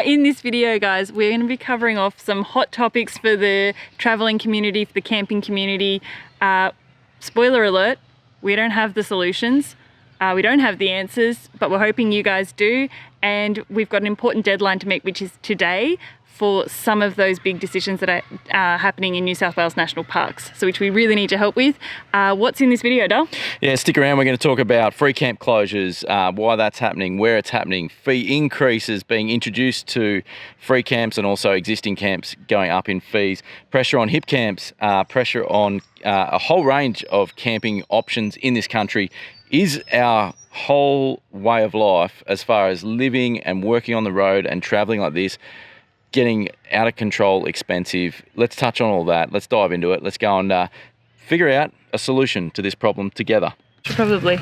In this video, guys, we're going to be covering off some hot topics for the traveling community, for the camping community. Spoiler alert, we don't have the solutions. We don't have the answers, but we're hoping you guys do. And we've got an important deadline to meet, which is today, for some of those big decisions that are happening in New South Wales National Parks, so which we really need your help with. What's in this video, Dal? Yeah, stick around. We're going to talk about free camp closures, why that's happening, where it's happening, fee increases being introduced to free camps and also existing camps going up in fees, pressure on hip camps, pressure on a whole range of camping options in this country. Is our whole way of life, as far as living and working on the road and traveling like this, getting out of control, expensive? Let's touch on all that. Let's dive into it. Let's go and figure out a solution to this problem together. Should probably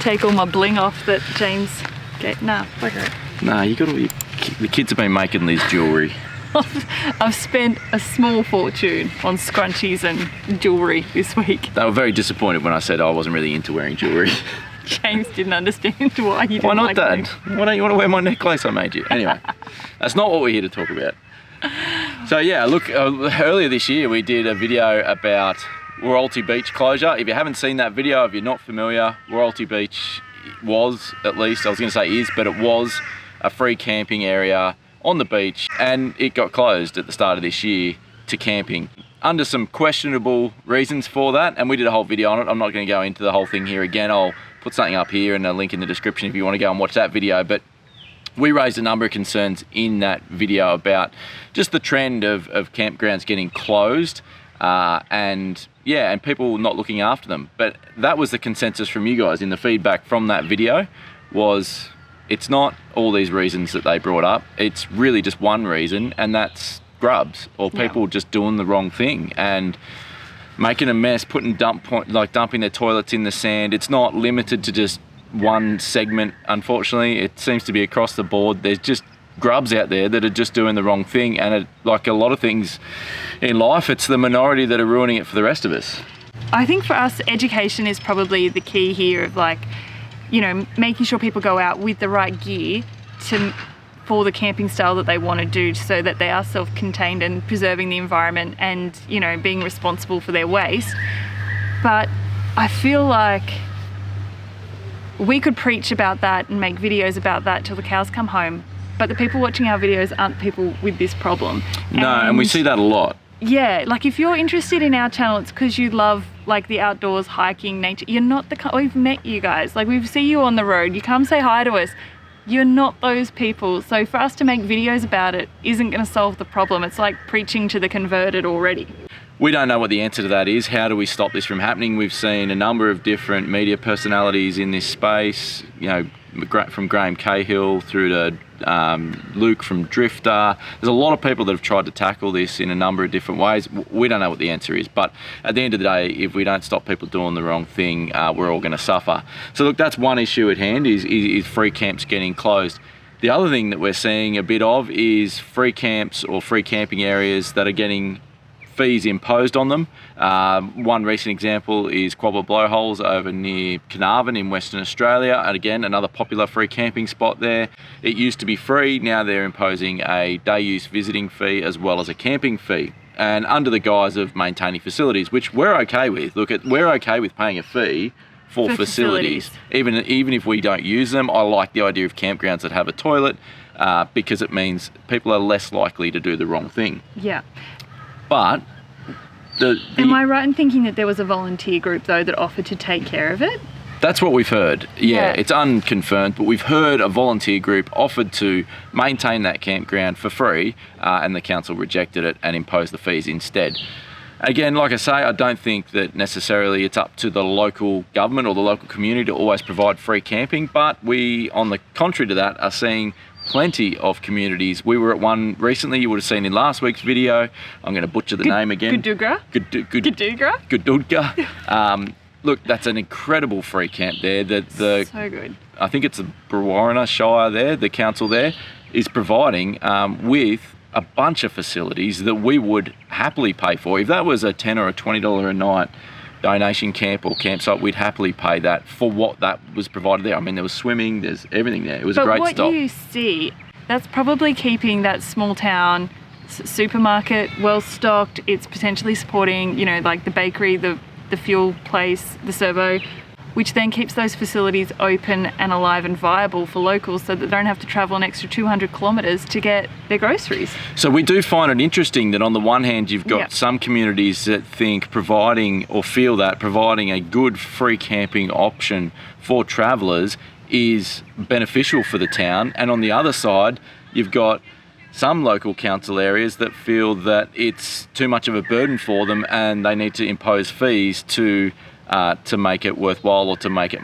take all my bling off that James gave. Nah, fuck it. Nah, you got to. The kids have been making Liz jewellery. I've spent a small fortune on scrunchies and jewellery this week. They were very disappointed when I said I wasn't really into wearing jewellery. James didn't understand why you didn't. Why not, like Dad? me. Why don't you want to wear my necklace I made you? Anyway, that's not what we're here to talk about. So yeah, look, earlier this year we did a video about Werrolty Beach closure. If you haven't seen that video, if you're not familiar, Werrolty Beach was, at least, I was going to say is, but it was a free camping area on the beach, and it got closed at the start of this year to camping under some questionable reasons for that, and we did a whole video on it. I'm not going to go into the whole thing here again. I'll put something up here and a link in the description if you want to go and watch that video. But we raised a number of concerns in that video about just the trend of campgrounds getting closed and people not looking after them. But that was the consensus from you guys in the feedback from that video. Was it's not all these reasons that they brought up. It's really just one reason, and that's grubs or people just doing the wrong thing and making a mess, dumping their toilets in the sand. It's not limited to just one segment, unfortunately. It seems to be across the board. There's just grubs out there that are just doing the wrong thing, and like a lot of things in life, it's the minority that are ruining it for the rest of us. I think for us, education is probably the key here of making sure people go out with the right gear for the camping style that they want to do, so that they are self-contained and preserving the environment and, being responsible for their waste. But I feel like we could preach about that and make videos about that till the cows come home, but the people watching our videos aren't people with this problem. No, and we see that a lot. Yeah, like if you're interested in our channel, it's because you love the outdoors, hiking, nature. You're not we've met you guys. We see you on the road. You come say hi to us. You're not those people. So for us to make videos about it isn't going to solve the problem. It's like preaching to the converted already. We don't know what the answer to that is. How do we stop this from happening? We've seen a number of different media personalities in this space, from Graham Cahill through to Luke from Drifter. There's a lot of people that have tried to tackle this in a number of different ways. We don't know what the answer is, but at the end of the day, if we don't stop people doing the wrong thing, we're all going to suffer. So look, that's one issue at hand, is free camps getting closed. The other thing that we're seeing a bit of is free camps or free camping areas that are getting fees imposed on them. One recent example is Quabbla Blowholes over near Carnarvon in Western Australia, and again another popular free camping spot there. It used to be free, now they're imposing a day use visiting fee as well as a camping fee, and under the guise of maintaining facilities, which we're okay with. We're okay with paying a fee for facilities. Even if we don't use them. I like the idea of campgrounds that have a toilet because it means people are less likely to do the wrong thing. Yeah. But am I right in thinking that there was a volunteer group though that offered to take care of it? That's what we've heard. Yeah, it's unconfirmed, but we've heard a volunteer group offered to maintain that campground for free, and the council rejected it and imposed the fees instead. Again, like I say, I don't think that necessarily it's up to the local government or the local community to always provide free camping, but we, on the contrary to that, are seeing plenty of communities. We were at one recently, you would have seen in last week's video. I'm going to butcher the name again. Gududga? Gududga. Look, that's an incredible free camp there. So good. I think it's the Brewarrina Shire there, the council there, is providing with a bunch of facilities that we would happily pay for. If that was a $10 or a $20 a night donation camp or campsite, we'd happily pay that for what that was provided there. I mean, there was swimming, there's everything there. It was a great stop. But what you see, that's probably keeping that small town supermarket well stocked. It's potentially supporting, you know, like the bakery, the fuel place, the servo, which then keeps those facilities open and alive and viable for locals so that they don't have to travel an extra 200 kilometres to get their groceries. So we do find it interesting that on the one hand you've got some communities that think providing or feel that providing a good free camping option for travellers is beneficial for the town, and on the other side you've got some local council areas that feel that it's too much of a burden for them and they need to impose fees to make it worthwhile or to make it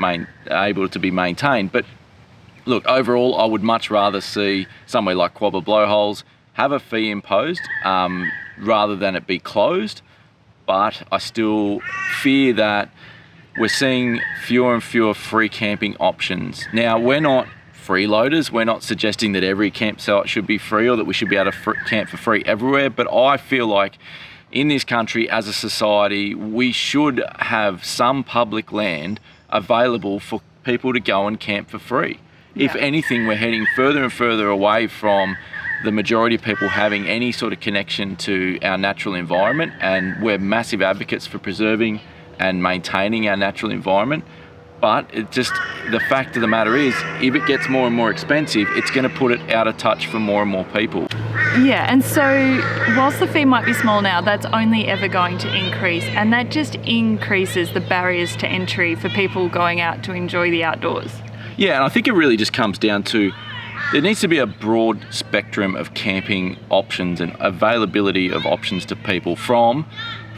able to be maintained. But look, overall, I would much rather see somewhere like Quabba Blowholes have a fee imposed rather than it be closed. But I still fear that we're seeing fewer and fewer free camping options. Now, we're not freeloaders. We're not suggesting that every campsite should be free or that we should be able to camp for free everywhere. But I feel like in this country, as a society, we should have some public land available for people to go and camp for free. Yeah. If anything, we're heading further and further away from the majority of people having any sort of connection to our natural environment, and we're massive advocates for preserving and maintaining our natural environment. But it just, the fact of the matter is, if it gets more and more expensive, it's going to put it out of touch for more and more people. Yeah, and so whilst the fee might be small now, that's only ever going to increase, and that just increases the barriers to entry for people going out to enjoy the outdoors. Yeah, and I think it really just comes down to there needs to be a broad spectrum of camping options and availability of options to people, from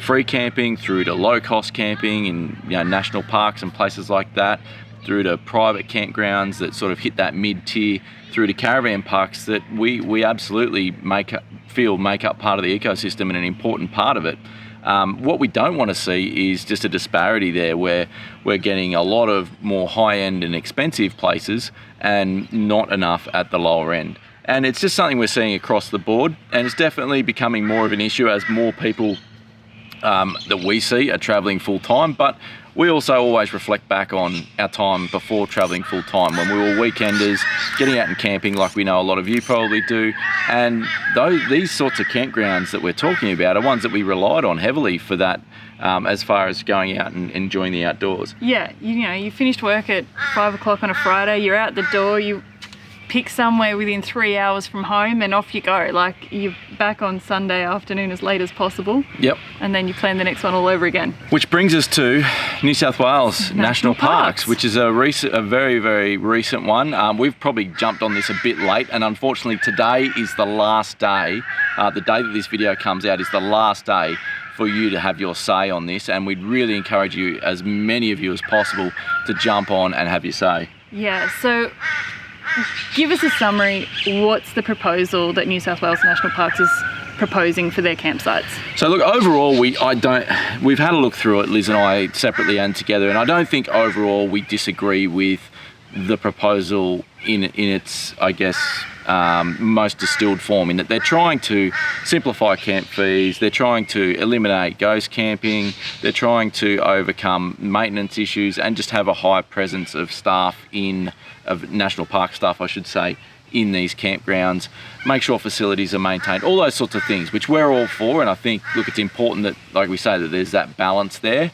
free camping through to low-cost camping in, you know, national parks and places like that, through to private campgrounds that sort of hit that mid-tier, through to caravan parks that we absolutely make up part of the ecosystem and an important part of it. What we don't want to see is just a disparity there where we're getting a lot of more high-end and expensive places and not enough at the lower end. And it's just something we're seeing across the board, and it's definitely becoming more of an issue as more people that we see are travelling full-time. But we also always reflect back on our time before travelling full-time, when we were weekenders, getting out and camping like we know a lot of you probably do. And these sorts of campgrounds that we're talking about are ones that we relied on heavily for that, as far as going out and enjoying the outdoors. Yeah, you know, you finished work at 5 o'clock on a Friday, you're out the door, you pick somewhere within 3 hours from home and off you go. Like, you're back on Sunday afternoon as late as possible. Yep. And then you plan the next one all over again. Which brings us to New South Wales National Parks, which is a very, very recent one. We've probably jumped on this a bit late, and unfortunately today is the last day. The day that this video comes out is the last day for you to have your say on this, and we'd really encourage you, as many of you as possible, to jump on and have your say. Yeah, so give us a summary. What's the proposal that New South Wales National Parks is proposing for their campsites? So look, overall, we've had a look through it, Liz and I, separately and together, and I don't think overall we disagree with the proposal in its, I guess, most distilled form, in that they're trying to simplify camp fees, they're trying to eliminate ghost camping, they're trying to overcome maintenance issues and just have a high presence of staff of national park staff, I should say, in these campgrounds, make sure facilities are maintained, all those sorts of things, which we're all for. And I think, look, it's important that, like we say, that there's that balance there.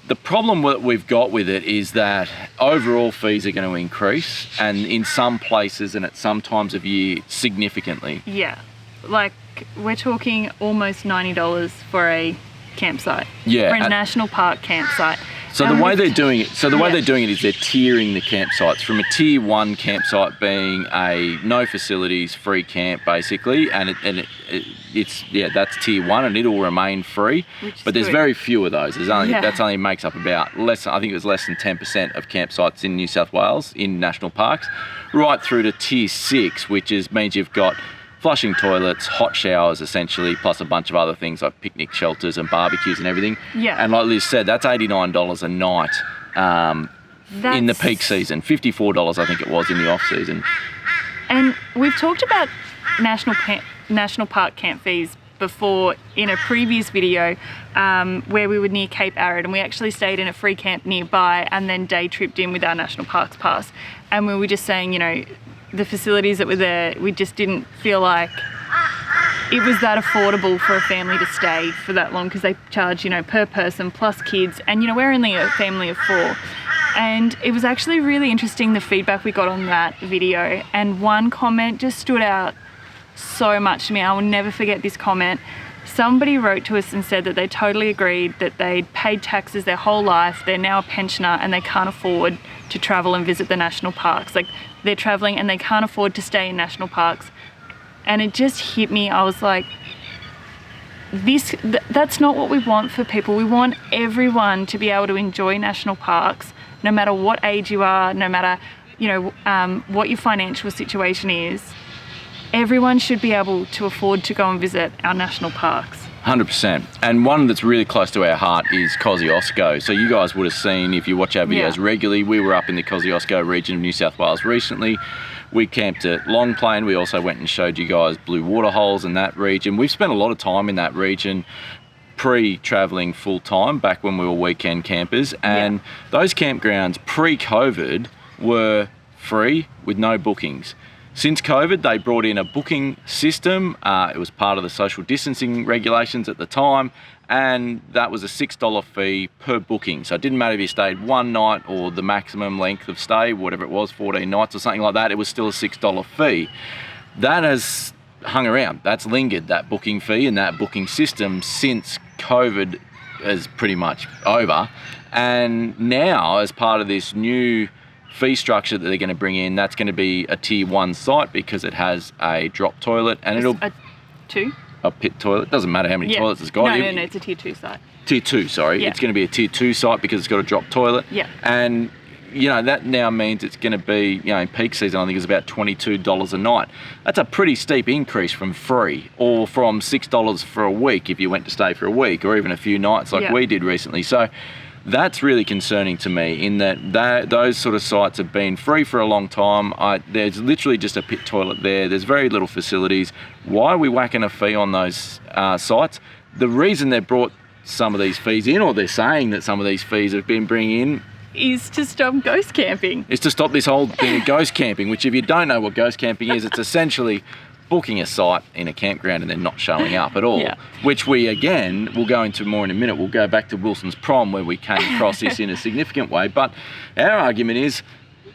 The problem that we've got with it is that overall fees are going to increase, and in some places and at some times of year, significantly. Yeah, like we're talking almost $90 for a campsite. Yeah, for a national park campsite. So the way they're doing it, is they're tiering the campsites from a tier 1 campsite being a no facilities free camp basically, and that's tier 1 and it'll remain free. But there's very few of those. That's only makes up about less than 10% of campsites in New South Wales in national parks, right through to tier 6, which means you've got flushing toilets, hot showers essentially, plus a bunch of other things like picnic shelters and barbecues and everything. Yeah. And like Liz said, that's $89 a night in the peak season. $54 I think it was in the off season. And we've talked about national park camp fees before in a previous video where we were near Cape Arid, and we actually stayed in a free camp nearby and then day tripped in with our National Parks Pass. And we were just saying, you know, the facilities that were there, we just didn't feel like it was that affordable for a family to stay for that long, because they charge, you know, per person plus kids, and you know, we're only a family of 4. And it was actually really interesting, the feedback we got on that video, and one comment just stood out so much to me. I will never forget this comment. Somebody wrote to us and said that they totally agreed that they'd paid taxes their whole life, they're now a pensioner and they can't afford to travel and visit the national parks. Like, they're traveling and they can't afford to stay in national parks. And it just hit me. I was like, that's not what we want for people. We want everyone to be able to enjoy national parks, no matter what age you are, no matter, you know, what your financial situation is. Everyone should be able to afford to go and visit our national parks. 100%. And one that's really close to our heart is Kosciuszko. So you guys would have seen, if you watch our videos regularly, we were up in the Kosciuszko region of New South Wales recently. We camped at Long Plain. We also went and showed you guys blue water holes in that region. We've spent a lot of time in that region pre-travelling full-time, back when we were weekend campers. And those campgrounds pre-COVID were free with no bookings. Since COVID, they brought in a booking system. It was part of the social distancing regulations at the time, and that was a $6 fee per booking. So it didn't matter if you stayed one night or the maximum length of stay, whatever it was, 14 nights or something like that, it was still a $6 fee. That has hung around. That's lingered, that booking fee and that booking system, since COVID is pretty much over. And now, as part of this new fee structure that they're going to bring in, that's going to be a tier 1 site, because it has a drop toilet, and it'll a pit toilet. Doesn't matter how many toilets it's got. No, it's a tier 2 site. Tier 2, sorry. It's going to be a tier 2 site because it's got a drop toilet. And you know, that now means it's going to be, you know, in peak season, I think it's about $22 a night. That's a pretty steep increase from free, or from $6 for a week if you went to stay for a week, or even a few nights like we did recently. So that's really concerning to me, in that those sort of sites have been free for a long time. There's literally just a pit toilet there. There's very little facilities. Why are we whacking a fee on those sites? The reason they brought some of these fees in, or they're saying that some of these fees have been bringing in, is to stop ghost camping. Is to stop this whole thing of ghost camping, which, if you don't know what ghost camping is, it's essentially booking a site in a campground and then not showing up at all, which we, again, we'll go into more in a minute. We'll go back to Wilson's Prom, where we came across this in a significant way. But our argument is,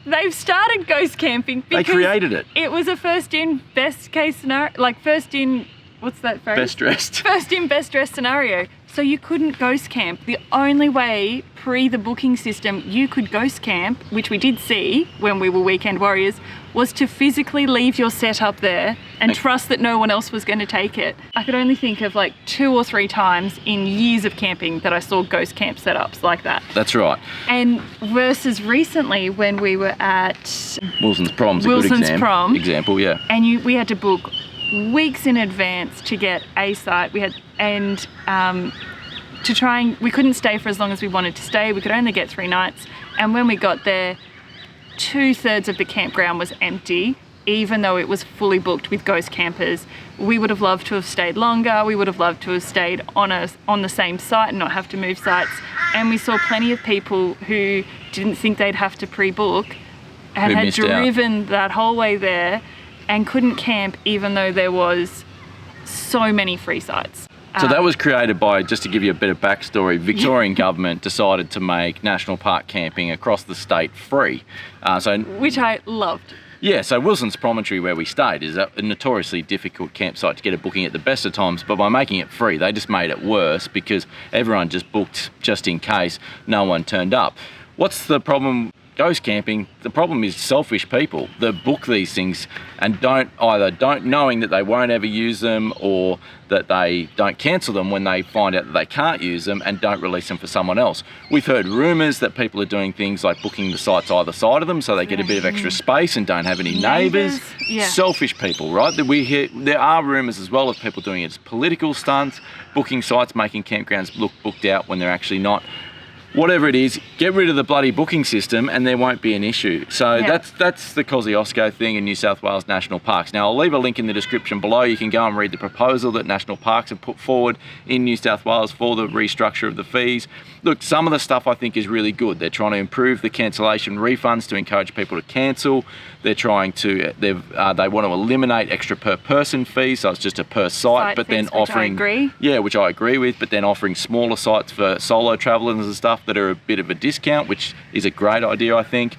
they've started ghost camping because they created it. It was a first in, best case scenario, like first in, what's that phrase? Best dressed. First in, best dressed scenario. So you couldn't ghost camp. The only way, pre the booking system, you could ghost camp, which we did see when we were weekend warriors, was to physically leave your setup there and trust that no one else was going to take it. I could only think of like 2 or 3 times in years of camping that I saw ghost camp setups like that. That's right. And versus recently, when we were at Wilson's Prom's a Wilson's good example, and we had to book weeks in advance to get a site. We had to try, and we couldn't stay for as long as we wanted to stay. We could only get 3 nights, and when we got there, 2/3 of the campground was empty, even though it was fully booked with ghost campers. We would have loved to have stayed longer. We would have loved to have stayed on the same site and not have to move sites. And we saw plenty of people who didn't think they'd have to pre-book and had driven that whole way there and couldn't camp, even though there was so many free sites. So that was created by, just to give you a bit of backstory, Victorian government decided to make national park camping across the state free. Which I loved. Yeah, so Wilson's Promontory, where we stayed, is a notoriously difficult campsite to get a booking at the best of times, but by making it free, they just made it worse, because everyone just booked just in case no one turned up. What's the problem? Ghost camping, the problem is selfish people that book these things and don't knowing that they won't ever use them, or that they don't cancel them when they find out that they can't use them, and don't release them for someone else. We've heard rumours that people are doing things like booking the sites either side of them so they get a bit of extra space and don't have any neighbours. Selfish people, right? There are rumours as well of people doing it as political stunts, booking sites, making campgrounds look booked out when they're actually not. whatever it is, get rid of the bloody booking system and there won't be an issue. So that's the Kosciuszko thing in New South Wales National Parks. Now, I'll leave a link in the description below. You can go and read the proposal that National Parks have put forward in New South Wales for the restructure of the fees. Look, some of the stuff I think is really good. They're trying to improve the cancellation refunds to encourage people to cancel. They're trying to, they want to eliminate extra per person fees, so it's just a per site, but then offering, which I agree with, but then offering smaller sites for solo travellers and stuff that are a bit of a discount, which is a great idea, I think.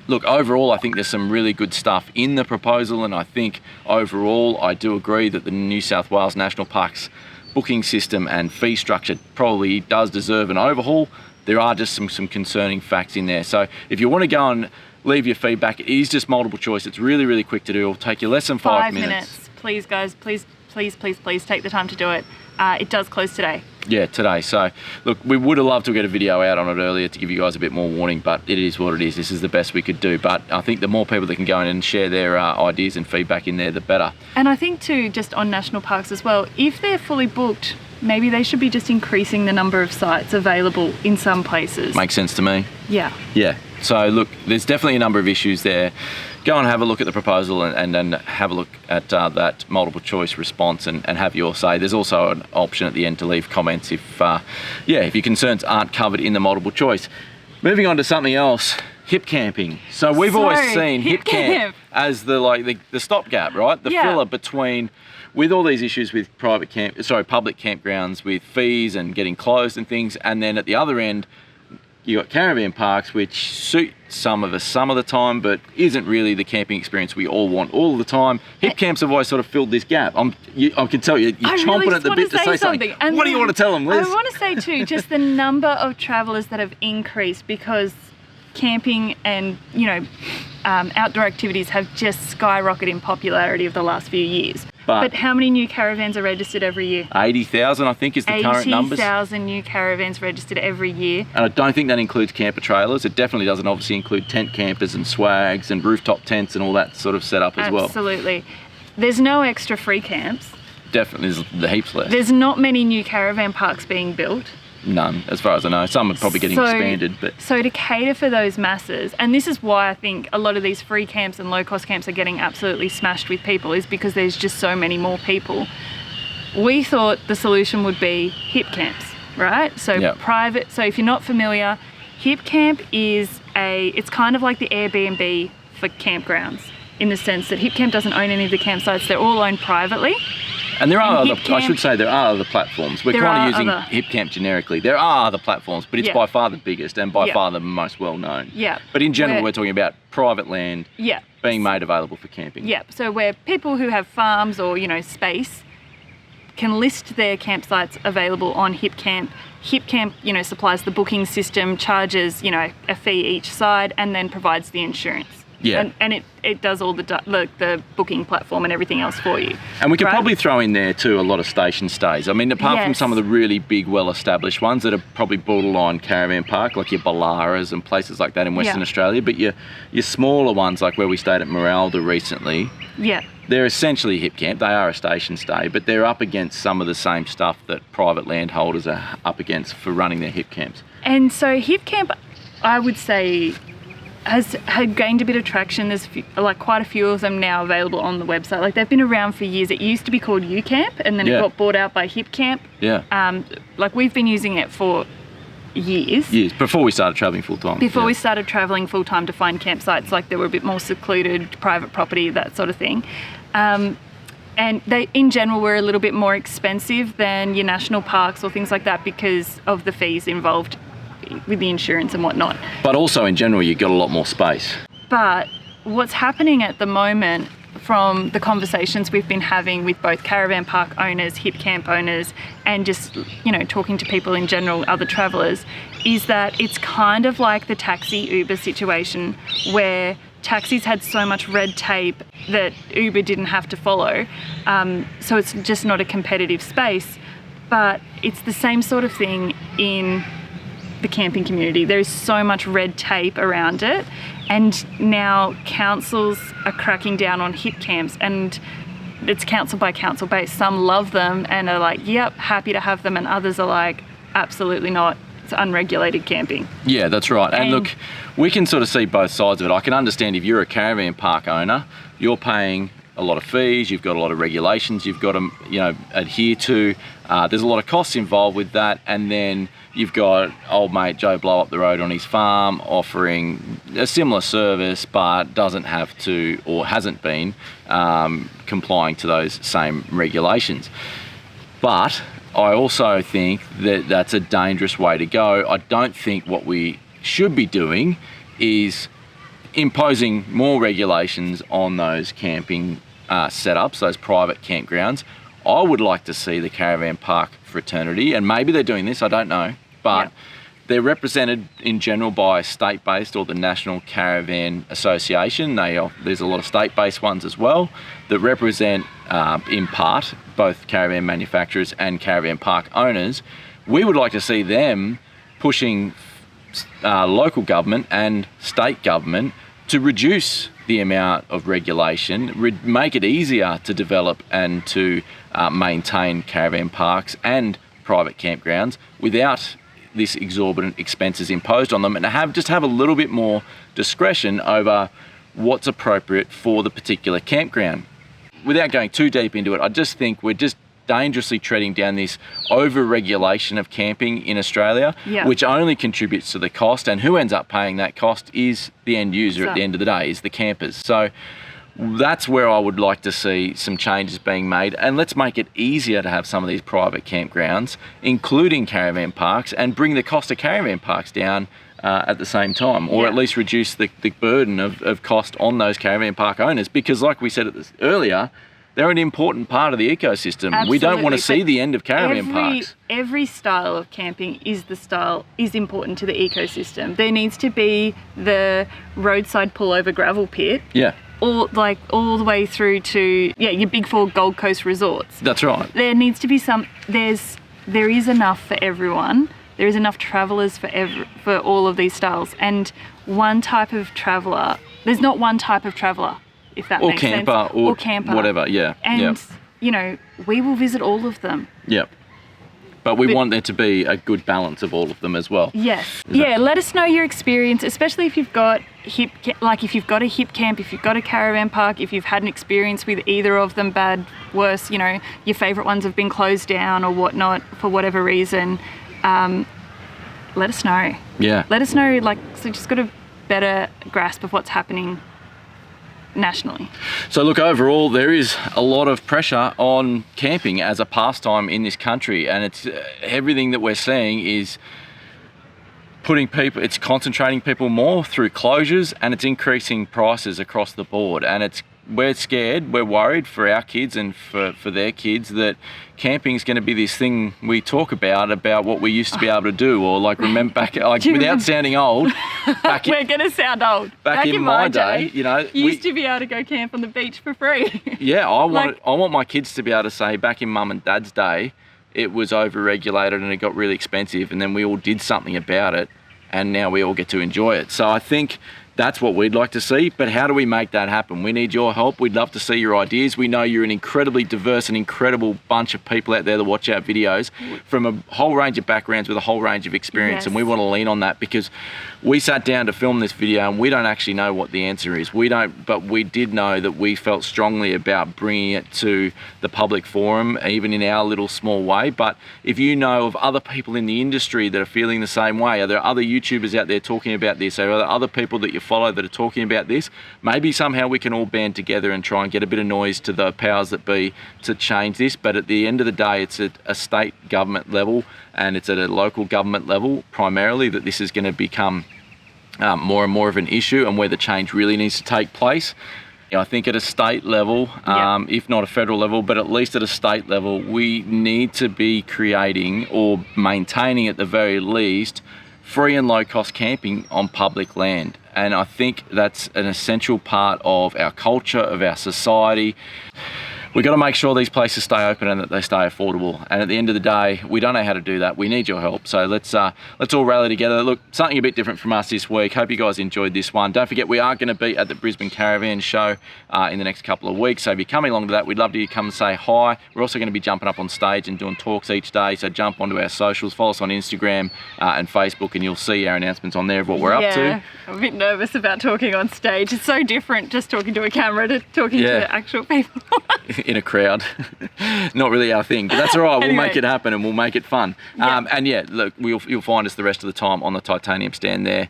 Look, overall, I think there's some really good stuff in the proposal, and I think overall, I do agree that the New South Wales National Parks booking system and fee structure probably does deserve an overhaul. There are just some concerning facts in there. So if you want to go and leave your feedback, it is just multiple choice. It's really, really quick to do. It'll take you less than 5 minutes. Please, guys, please take the time to do it. It does close today. Yeah, today. So look, we would have loved to get a video out on it earlier to give you guys a bit more warning, but it is what it is. This is the best we could do. But I think the more people that can go in and share their ideas and feedback in there, the better. And I think too, just on national parks as well, if they're fully booked, maybe they should be just increasing the number of sites available in some places. Makes sense to me. Yeah. Yeah. So look, there's definitely a number of issues there. Go and have a look at the proposal and then have a look at that multiple choice response and have your say. There's also an option at the end to leave comments if your concerns aren't covered in the multiple choice. Moving on to something else, hip camping. So we've always seen hip camp as the stopgap, right? The filler between, with all these issues with public campgrounds with fees and getting closed and things, and then at the other end, you got caravan parks, which suit some of us some of the time, but isn't really the camping experience we all want all the time. Hip camps have always sort of filled this gap. I can tell you're chomping at the bit to say something. And what do you want to tell them, Liz? I want to say too, just the number of travellers that have increased because camping and outdoor activities have just skyrocketed in popularity of the last few years. But how many new caravans are registered every year? 80,000, I think, is the current numbers. 80,000 new caravans registered every year. And I don't think that includes camper trailers. It definitely doesn't obviously include tent campers and swags and rooftop tents and all that sort of setup as well. Absolutely. There's no extra free camps. Definitely, there's the heaps less. There's not many new caravan parks being built. None, as far as I know. Some are probably getting expanded. So to cater for those masses, and this is why I think a lot of these free camps and low-cost camps are getting absolutely smashed with people, is because there's just so many more people. We thought the solution would be hip camps, right? So private. So if you're not familiar, hip camp is it's kind of like the Airbnb for campgrounds, in the sense that hip camp doesn't own any of the campsites. They're all owned privately. And there are other platforms. We're kind of using hip camp generically. There are other platforms, but it's by far the biggest and by far the most well known. Yeah. But in general, we're talking about private land being made available for camping. Yeah. So where people who have farms or, space can list their campsites available on hip camp. Hip camp, supplies the booking system, charges, a fee each side, and then provides the insurance. Yeah. And it does all the booking platform and everything else for you. And we could probably throw in there too a lot of station stays. I mean, apart from some of the really big, well-established ones that are probably borderline caravan park, like your Ballaras and places like that in Western Australia, but your smaller ones, like where we stayed at Meralda recently, they're essentially hip camp. They are a station stay, but they're up against some of the same stuff that private landholders are up against for running their hip camps. And so hip camp, I would say, had gained a bit of traction. There's quite a few of them now available on the website. Like, they've been around for years. It used to be called UCamp, and then it got bought out by Hip Camp. Yeah. We've been using it for years. Years before we started traveling full time. Before we started traveling full time to find campsites, they were a bit more secluded, private property, that sort of thing. And they, in general, were a little bit more expensive than your national parks or things like that because of the fees involved with the insurance and whatnot. But also in general, you've got a lot more space. But what's happening at the moment, from the conversations we've been having with both caravan park owners, hip camp owners, and just, talking to people in general, other travellers, is that it's kind of like the taxi Uber situation where taxis had so much red tape that Uber didn't have to follow. So it's just not a competitive space. But it's the same sort of thing in the camping community. There is so much red tape around it, and now councils are cracking down on hip camps, and it's council by council based. Some love them and are like, yep, happy to have them, and others are like, absolutely not, it's unregulated camping. Yeah, that's right. And look, we can sort of see both sides of it. I can understand if you're a caravan park owner, you're paying a lot of fees, you've got a lot of regulations you've got to, you know, adhere to. There's a lot of costs involved with that, and then you've got old mate Joe Blow up the road on his farm offering a similar service, but doesn't have to or hasn't been complying to those same regulations. But I also think that that's a dangerous way to go. I don't think what we should be doing is imposing more regulations on those camping setups, those private campgrounds. I would like to see the caravan park fraternity, and maybe they're doing this, I don't know, but they're represented in general by state-based or the National Caravan Association. There's a lot of state-based ones as well that represent, in part, both caravan manufacturers and caravan park owners. We would like to see them pushing local government and state government to reduce the amount of regulation, make it easier to develop and to maintain caravan parks and private campgrounds without this exorbitant expenses imposed on them, and have a little bit more discretion over what's appropriate for the particular campground. Without going too deep into it, I just think we're just dangerously treading down this over-regulation of camping in Australia, which only contributes to the cost, and who ends up paying that cost is the end user at the end of the day, is the campers. So that's where I would like to see some changes being made, and let's make it easier to have some of these private campgrounds, including caravan parks, and bring the cost of caravan parks down at the same time, or at least reduce the burden of cost on those caravan park owners, because like we said earlier, they're an important part of the ecosystem. Absolutely. We don't want to see the end of caravan parks. Every style of camping is important to the ecosystem. There needs to be the roadside pullover gravel pit. Yeah. All the way through to your big four Gold Coast resorts. That's right. There needs to be there is enough for everyone. There is enough travellers for all of these styles, and one type of traveller. There's not one type of traveller, if that makes sense. Or camper, whatever. Yeah. And you know, we will visit all of them. Yep. But we want there to be a good balance of all of them as well. Yes. Let us know your experience, especially if you've got if you've got a hip camp, if you've got a caravan park, if you've had an experience with either of them, bad, worse, you know, your favourite ones have been closed down or whatnot for whatever reason. Let us know. Yeah. Let us know, so just got a better grasp of what's happening nationally. So look, overall there is a lot of pressure on camping as a pastime in this country, and it's everything that we're seeing is it's concentrating people more through closures, and it's increasing prices across the board, and we're scared, we're worried for our kids and for their kids that camping is going to be this thing we talk about what we used to be able to do, or remember back, without sounding old. We're going to sound old. Back in my day, you know, you used to be able to go camp on the beach for free. Yeah, I want my kids to be able to say, back in mum and dad's day, it was over-regulated and it got really expensive, and then we all did something about it, and now we all get to enjoy it. So I think that's what we'd like to see, but how do we make that happen? We need your help. We'd love to see your ideas. We know you're an incredibly diverse and incredible bunch of people out there that watch our videos from a whole range of backgrounds with a whole range of experience, and we want to lean on that, because we sat down to film this video and we don't actually know what the answer is. But we did know that we felt strongly about bringing it to the public forum, even in our little small way. But if you know of other people in the industry that are feeling the same way, are there other YouTubers out there talking about this? Are there other people that you follow that are talking about this? Maybe somehow we can all band together and try and get a bit of noise to the powers that be to change this. But at the end of the day, it's at a state government level and it's at a local government level primarily that this is going to become more and more of an issue, and where the change really needs to take place. I think at a state level, if not a federal level, but at least at a state level, we need to be creating or maintaining at the very least free and low cost camping on public land. And I think that's an essential part of our culture, of our society. we've got to make sure these places stay open and that they stay affordable. And at the end of the day, we don't know how to do that. We need your help. So let's all rally together. Look, something a bit different from us this week. Hope you guys enjoyed this one. Don't forget, we are going to be at the Brisbane Caravan Show in the next couple of weeks. So if you're coming along to that, we'd love to come and say hi. We're also going to be jumping up on stage and doing talks each day. So jump onto our socials, follow us on Instagram and Facebook, and you'll see our announcements on there of what we're up to. I'm a bit nervous about talking on stage. It's so different just talking to a camera to talking to actual people. In a crowd. Not really our thing, but that's all right. Anyway. We'll make it happen and we'll make it fun. And yeah, look, you'll find us the rest of the time on the titanium stand there.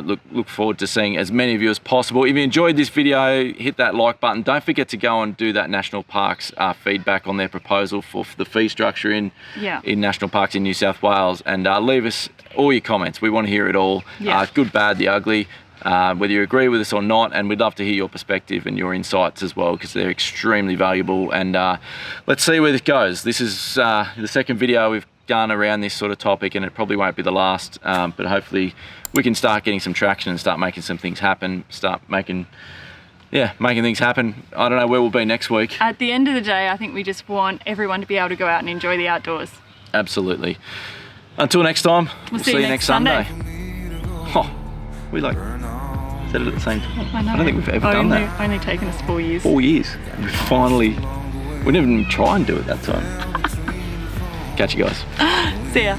Look forward to seeing as many of you as possible. If you enjoyed this video, hit that like button. Don't forget to go and do that National Parks feedback on their proposal for the fee structure in National Parks in New South Wales, and leave us all your comments. We want to hear it all. Good, bad, the ugly. Whether you agree with us or not, and we'd love to hear your perspective and your insights as well, because they're extremely valuable. And let's see where this goes. This is the second video we've done around this sort of topic, and it probably won't be the last, but hopefully we can start getting some traction and start making some things happen, making things happen. I don't know where we'll be next week. At the end of the day, I think we just want everyone to be able to go out and enjoy the outdoors. Absolutely. Until next time, we'll see you next Sunday. Oh, we said it at the same time. I know. I don't think we've ever done that. Only taken us 4 years. 4 years. We didn't even try and do it that time. Catch you guys. See ya.